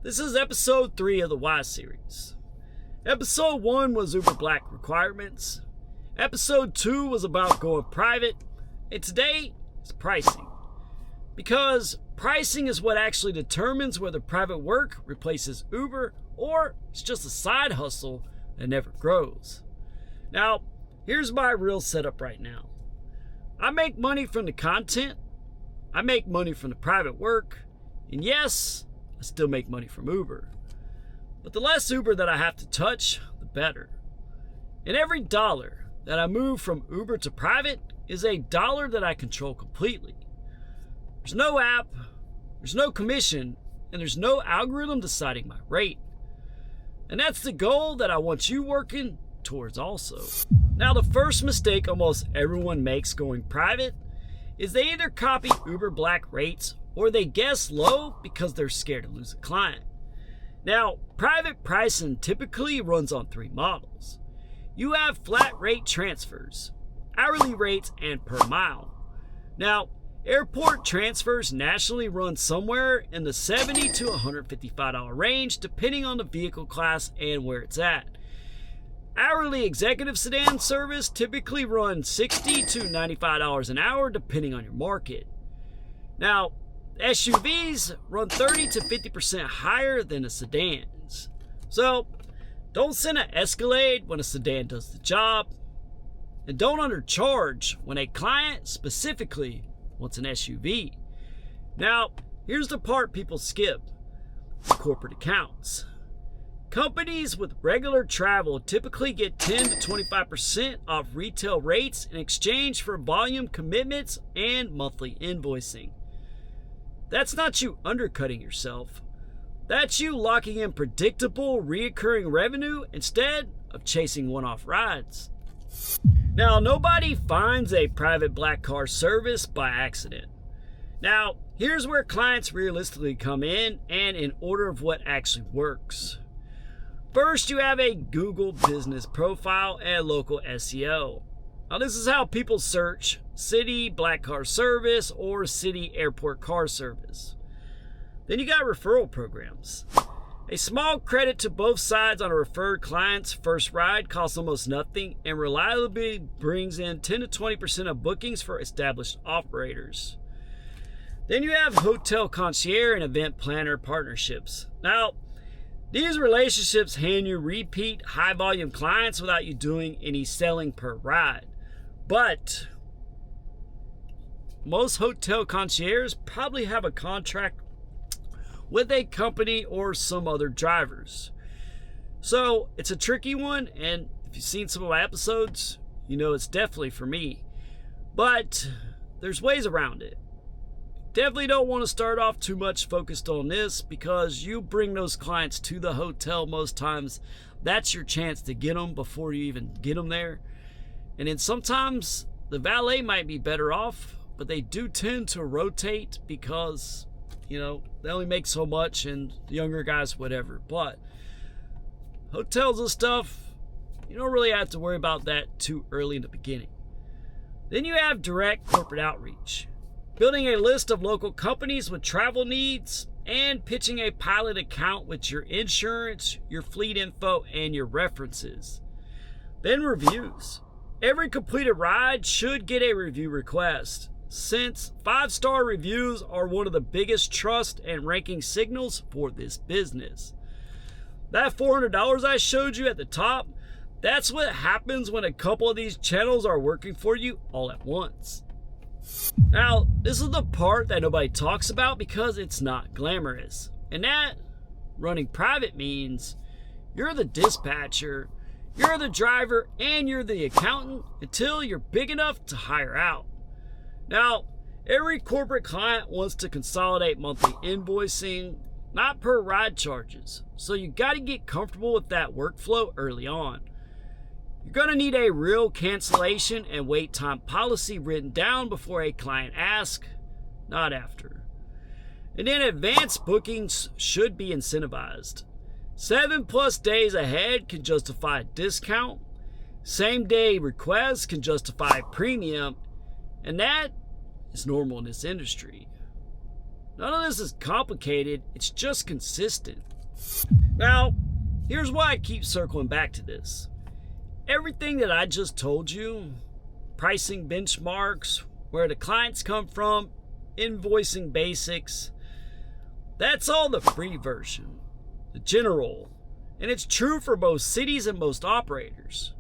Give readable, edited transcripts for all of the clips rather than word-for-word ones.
This is episode 3 of the Y series. Episode 1 was Uber Black requirements. Episode 2 was about going private. And today is pricing. Because pricing is what actually determines whether private work replaces Uber or it's just a side hustle that never grows. Now, here's my real setup right now. I make money from the content. I make money from the private work. And yes, I still make money from Uber. But the less Uber that I have to touch, the better. And every dollar that I move from Uber to private is a dollar that I control completely. There's no app, there's no commission, and there's no algorithm deciding my rate. And that's the goal that I want you working towards also. Now, the first mistake almost everyone makes going private is they either copy Uber Black rates or they guess low because they're scared to lose a client. Now, private pricing typically runs on 3 models. You have flat rate transfers, hourly rates, and per mile. Now, airport transfers nationally run somewhere in the $70 to $155 range depending on the vehicle class and where it's at. Hourly executive sedan service typically runs $60 to $95 an hour depending on your market. Now, SUVs run 30 to 50% higher than the sedans. So, don't send an Escalade when a sedan does the job. And don't undercharge when a client specifically wants an SUV. Now, here's the part people skip: corporate accounts. Companies with regular travel typically get 10 to 25% off retail rates in exchange for volume commitments and monthly invoicing. That's not you undercutting yourself. That's you locking in predictable, reoccurring revenue instead of chasing one-off rides. Now, nobody finds a private black car service by accident. Now, here's where clients realistically come in and in order of what actually works. First, you have a Google business profile and local SEO. Now, this is how people search city black car service or city airport car service. Then you got referral programs. A small credit to both sides on a referred client's first ride costs almost nothing and reliably brings in 10 to 20% of bookings for established operators. Then you have hotel concierge and event planner partnerships. Now, these relationships hand you repeat high volume clients without you doing any selling per ride. But most hotel concierges probably have a contract with a company or some other drivers. So it's a tricky one, and if you've seen some of my episodes, you know it's definitely for me. But there's ways around it. Definitely don't want to start off too much focused on this because you bring those clients to the hotel most times. That's your chance to get them before you even get them there. And then sometimes the valet might be better off, but they do tend to rotate because, you know, they only make so much and the younger guys, whatever. But hotels and stuff, you don't really have to worry about that too early in the beginning. Then you have direct corporate outreach. Building a list of local companies with travel needs and pitching a pilot account with your insurance, your fleet info, and your references. Then reviews. Every completed ride should get a review request, since 5-star reviews are one of the biggest trust and ranking signals for this business. That $400 I showed you at the top, that's what happens when a couple of these channels are working for you all at once. Now, this is the part that nobody talks about because it's not glamorous. And that, running private, means you're the dispatcher, you're the driver, and you're the accountant until you're big enough to hire out. Now, every corporate client wants to consolidate monthly invoicing, not per ride charges. So you got to get comfortable with that workflow early on. You're going to need a real cancellation and wait time policy written down before a client asks, not after. And then advanced bookings should be incentivized. 7+ days ahead can justify a discount. Same day requests can justify a premium. And that is normal in this industry. None of this is complicated, it's just consistent. Now, here's why I keep circling back to this. Everything that I just told you, pricing benchmarks, where the clients come from, invoicing basics, that's all the free version, the general, and it's true for most cities and most operators.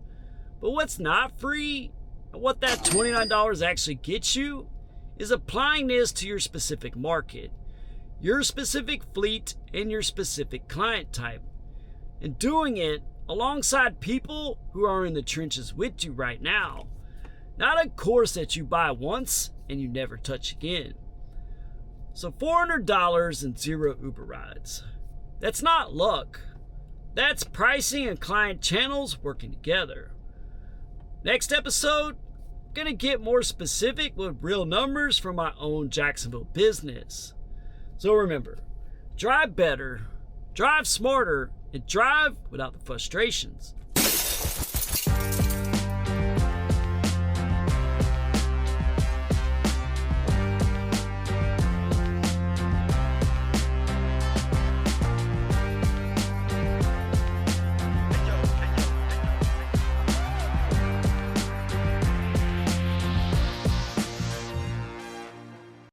But what's not free, and what that $29 actually gets you, is applying this to your specific market, your specific fleet, and your specific client type, and doing it alongside people who are in the trenches with you right now. Not a course that you buy once and you never touch again. So $400 and 0 Uber rides. That's not luck. That's pricing and client channels working together. Next episode, I'm going to get more specific with real numbers from my own Jacksonville business. So remember, drive better, drive smarter, and drive without the frustrations.